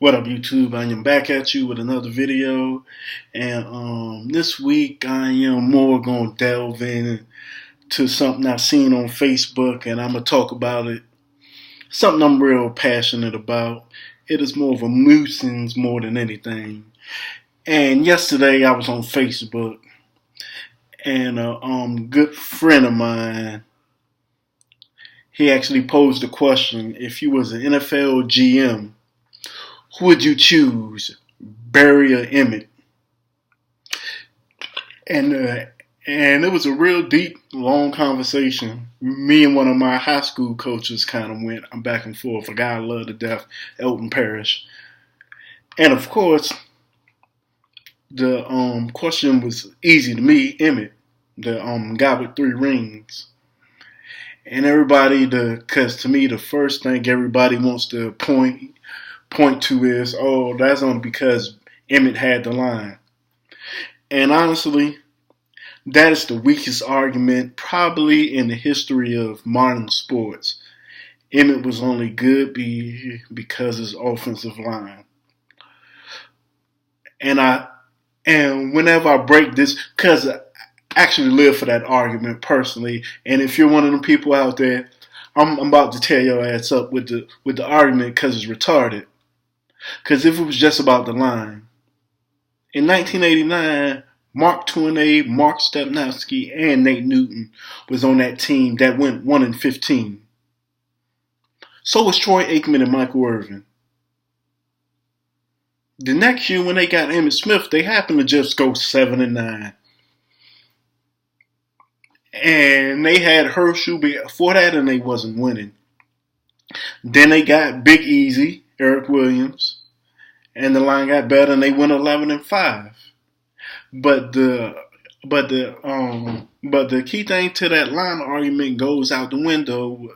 What up, YouTube? I am back at you with another video, and this week I am more going to delve into something I've seen on Facebook, and I'm going to talk about it. Something I'm real passionate about. It is more of a nuisance more than anything. And yesterday I was on Facebook, and a good friend of mine, he actually posed a question: if you was an NFL GM, who would you choose, Barry or Emmitt? And and it was a real deep, long conversation. Me and one of my high school coaches kind of went back and forth. A guy I love to death, Elton Parrish. And of course, the question was easy to me, Emmitt, the guy with 3 rings. And everybody, because to me, the first thing everybody wants to point to is, oh, that's only because Emmitt had the line. And honestly, that is the weakest argument probably in the history of modern sports. Emmitt was only good because his offensive line. And whenever I break this, because I actually live for that argument personally, and if you're one of them people out there, I'm about to tear your ass up with the argument because it's retarded. Because if it was just about the line, in 1989, Mark Tournay, Mark Stepnowski, and Nate Newton was on that team that went 1-15. So was Troy Aikman and Michael Irvin. The next year when they got Emmitt Smith, they happened to just go 7-9. And they had Herschel before that, and they wasn't winning. Then they got Big Easy, Eric Williams, and the line got better, and they went 11-5. But the key thing to that line argument goes out the window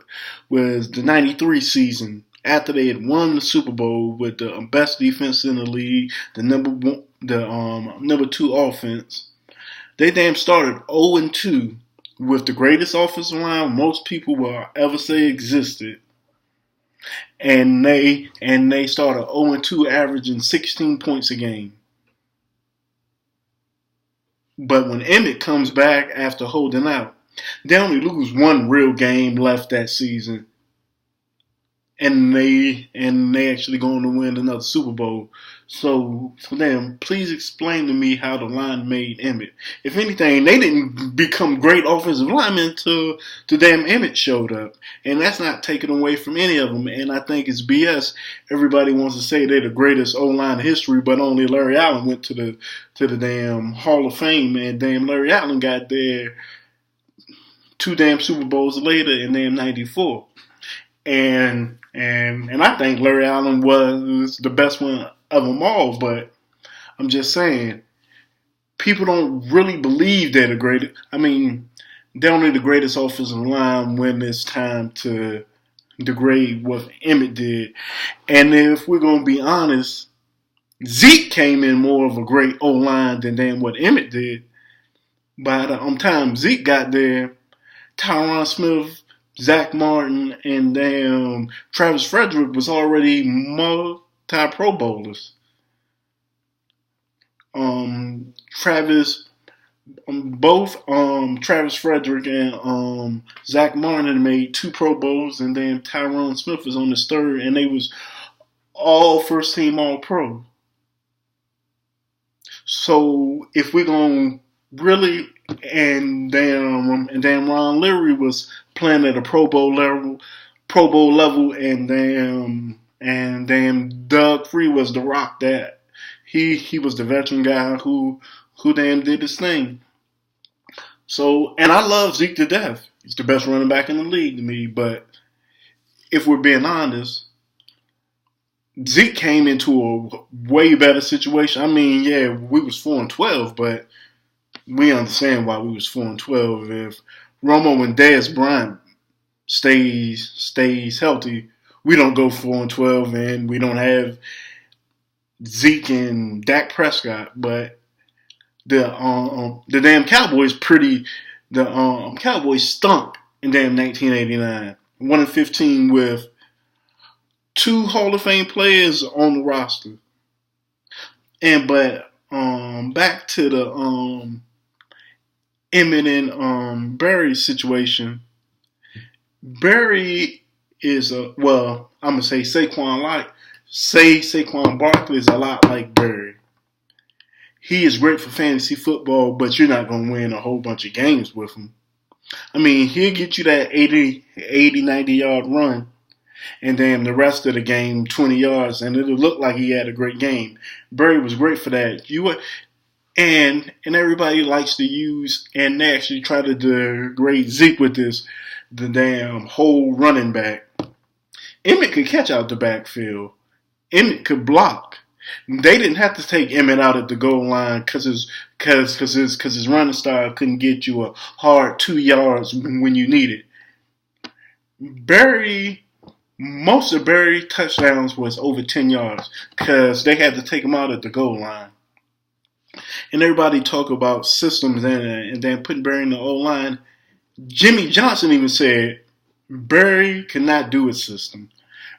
was the '93 season after they had won the Super Bowl with the best defense in the league, the number 2 offense. They damn started 0-2 with the greatest offensive line most people will ever say existed. And they started 0-2, averaging 16 points a game. But when Emmitt comes back after holding out, they only lose 1 real game left that season. And they actually going to win another Super Bowl. So for them, please explain to me how the line made Emmitt. If anything, they didn't become great offensive linemen until the damn Emmitt showed up. And that's not taken away from any of them. And I think it's BS. Everybody wants to say they're the greatest O-line in history, but only Larry Allen went to the damn Hall of Fame. And damn Larry Allen got there 2 damn Super Bowls later in damn '94. And I think Larry Allen was the best one of them all, but I'm just saying, people don't really believe they're the greatest. I mean, they're only the greatest offensive line when it's time to degrade what Emmitt did. And if we're going to be honest, Zeke came in more of a great O-line than what Emmitt did. By the time Zeke got there, Tyron Smith, Zach Martin, and Travis Frederick was already multi-Pro Bowlers. Travis Frederick and Zach Martin made 2 Pro Bowls, and then Tyron Smith was on his 3rd, and they was all first team All Pro. So if we're gonna really, and Ron Leary was playing at a Pro Bowl level, and Doug Free was the rock that he was the veteran guy who damn did his thing. So, and I love Zeke to death. He's the best running back in the league to me. But if we're being honest, Zeke came into a way better situation. I mean, yeah, we was 4-12, but we understand why we was 4-12. If Romo and Dez Bryant stays healthy, we don't go 4-12, and we don't have Zeke and Dak Prescott. But the damn Cowboys Cowboys stunk in damn 1989, 1-15 with 2 Hall of Fame players on the roster. But back to the Emmitt and Barry situation. Barry is I'm gonna say Saquon Barkley is a lot like Barry. He is great for fantasy football, but you're not gonna win a whole bunch of games with him. I mean, he'll get you that 80, 90 yard run, and then the rest of the game 20 yards, and it'll look like he had a great game. Barry was great for that. And everybody likes to use, and they actually try to degrade Zeke with this, the damn whole running back. Emmitt could catch out the backfield. Emmitt could block. They didn't have to take Emmitt out at the goal line because his running style couldn't get you a hard 2 yards when you need it. Most of Barry's touchdowns was over 10 yards because they had to take him out at the goal line. And everybody talk about systems and then putting Barry in the O-line. Jimmy Johnson even said Barry cannot do a system.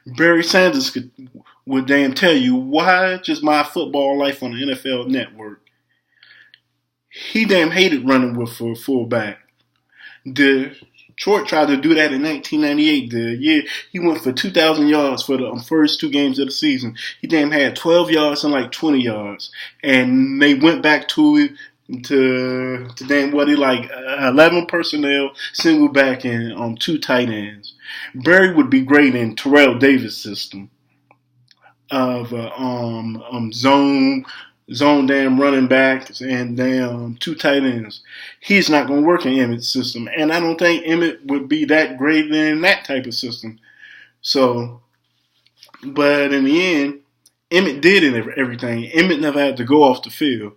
Barry Sanders would damn tell you, watch is my football life on the NFL Network. He damn hated running with a fullback. Detroit tried to do that in 1998. The year he went for 2,000 yards for the first 2 games of the season. He damn had 12 yards and like 20 yards. And they went back to damn 11 personnel, single back, and 2 tight ends. Barry would be great in Terrell Davis' system of zone damn running backs and damn 2 tight ends. He's not going to work in Emmitt's system. And I don't think Emmitt would be that great in that type of system. So, but in the end, Emmitt did everything. Emmitt never had to go off the field.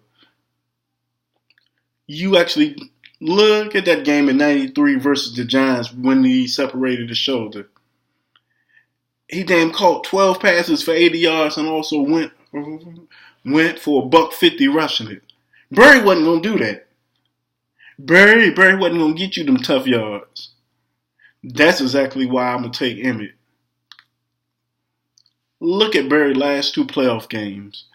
You actually look at that game in 93 versus the Giants when he separated his shoulder. He damn caught 12 passes for 80 yards and also went for $150 rushing it. Barry wasn't going to do that. Barry wasn't going to get you them tough yards. That's exactly why I'm going to take Emmitt. Look at Barry's last 2 playoff games.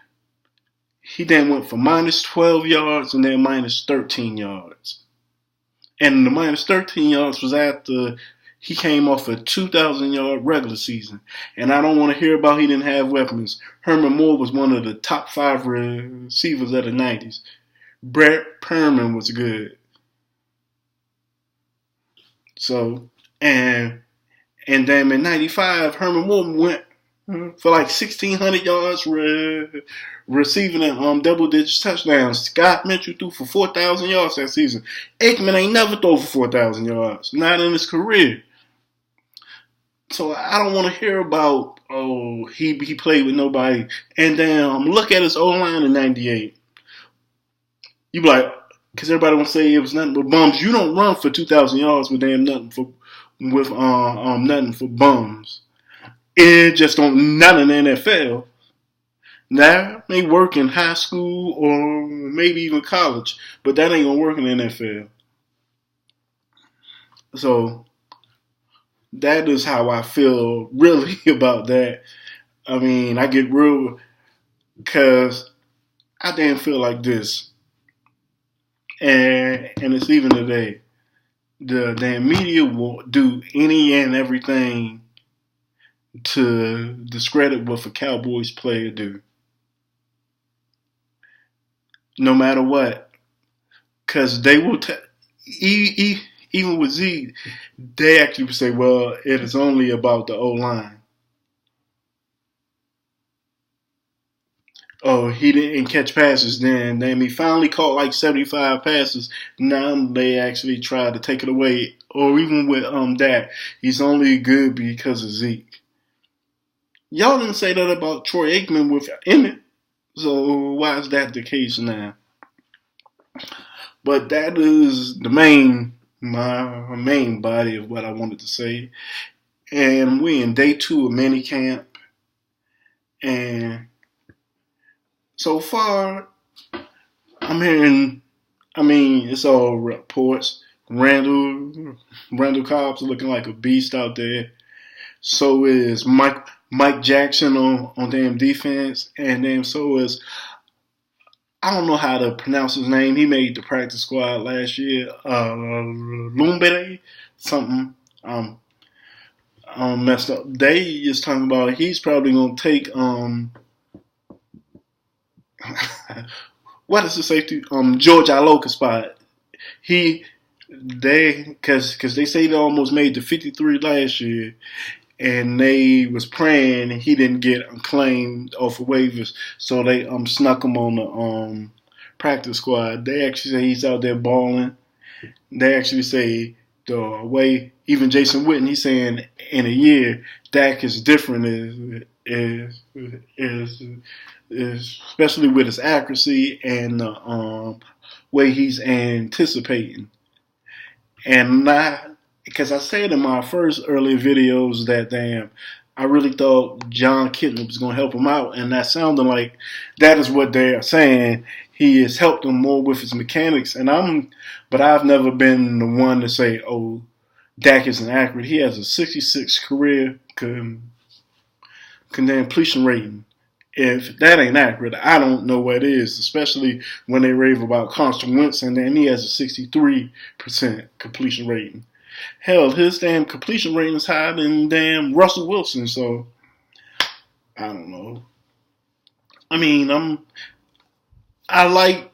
He then went for minus 12 yards and then minus 13 yards. And the minus 13 yards was after he came off a 2,000-yard regular season. And I don't want to hear about he didn't have weapons. Herman Moore was one of the top 5 receivers of the 90s. Brett Perman was good. So, and then in 95, Herman Moore went for like 1,600 yards receiving and double-digit touchdowns. Scott Mitchell threw for 4,000 yards that season. Aikman ain't never thrown for 4,000 yards. Not in his career. So I don't want to hear about, he played with nobody. And then look at his O-line in 98. You be like, because everybody want to say it was nothing but bums. You don't run for 2,000 yards with nothing for bums. It just don't, not in the NFL. That may work in high school or maybe even college, but that ain't going to work in the NFL. So that is how I feel really about that. I mean, I get real because I damn feel like this. And it's even today. The damn media will do any and everything to discredit what a Cowboys player do. No matter what. Because they will even with Zeke, they actually would say, well, it is only about the O-line. Oh, he didn't catch passes then. Then he finally caught like 75 passes. Now they actually try to take it away. Or even with that, he's only good because of Zeke. Y'all didn't say that about Troy Aikman with Emmitt. So why is that the case now? But that is my main body of what I wanted to say. And we in day 2 of minicamp. And so far, I'm hearing, it's all reports. Randall Cobb's looking like a beast out there. So is Mike Jackson on damn defense, and then so is, I don't know how to pronounce his name. He made the practice squad last year. Lumbere, something. Um, Messed up. They is talking about he's probably gonna take what is the safety George Iloka spot. He because they say they almost made the 53 last year, and they was praying he didn't get claimed off of waivers, so they snuck him on the practice squad. They actually say he's out there balling. They actually say the way even Jason Witten, he's saying in a year Dak is different is especially with his accuracy and the way he's anticipating. And not because I said in my first early videos that I really thought John Kitna was going to help him out, and that sounded like that is what they are saying. He has helped him more with his mechanics, but I've never been the one to say, "Oh, Dak isn't accurate." He has a 66 career completion rating. If that ain't accurate, I don't know what is, especially when they rave about Carson Wentz, and then he has a 63% completion rating. Hell, his damn completion rating is higher than damn Russell Wilson, so I don't know. I mean, I like,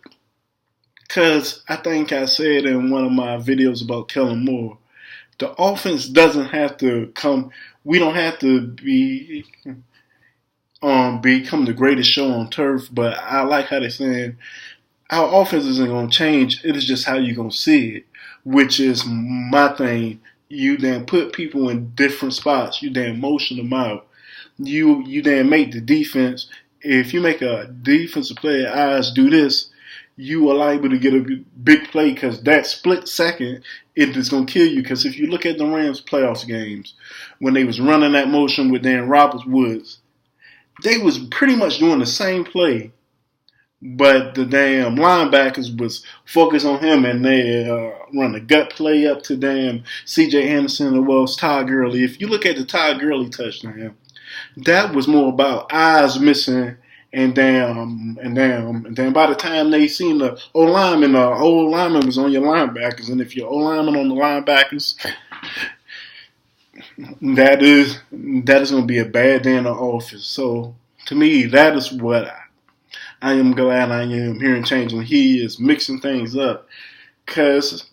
because I think I said in one of my videos about Kellen Moore, the offense doesn't have to come, we don't have to become the greatest show on turf, but I like how they're saying our offense isn't going to change. It is just how you're going to see it, which is my thing. You then put people in different spots. You then motion them out. You then make the defense. If you make a defensive player eyes do this, you are liable to get a big play because that split second it is going to kill you. Because if you look at the Rams playoffs games when they was running that motion with Dan Roberts Woods, they was pretty much doing the same play, but the damn linebackers was focused on him, and they run a gut play up to damn C.J. Anderson or was Todd Gurley. If you look at the Todd Gurley touchdown, that was more about eyes missing and then by the time they seen the O-lineman was on your linebackers, and if your O-lineman on the linebackers, that is going to be a bad day in the office. So to me, that is what I am glad I am hearing changing. He is mixing things up because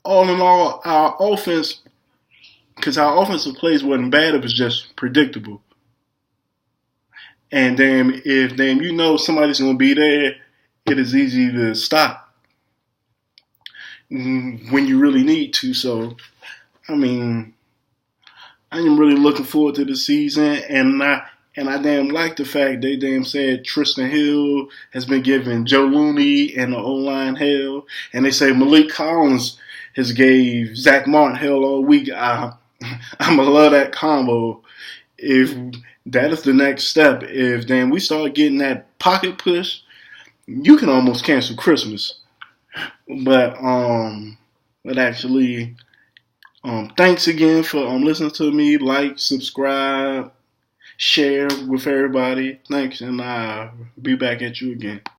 all in all, our offensive plays wasn't bad. It was just predictable. And then if you know somebody's going to be there, it is easy to stop when you really need to. So, I mean, I am really looking forward to the season, and I damn like the fact they damn said Tristan Hill has been giving Joe Looney and the O-line hell, and they say Malik Collins has gave Zach Martin hell all week. I'm gonna love that combo. If that is the next step, if then we start getting that pocket push, you can almost cancel Christmas. But actually. Thanks again for listening to me. Like, subscribe, share with everybody. Thanks, and I'll be back at you again.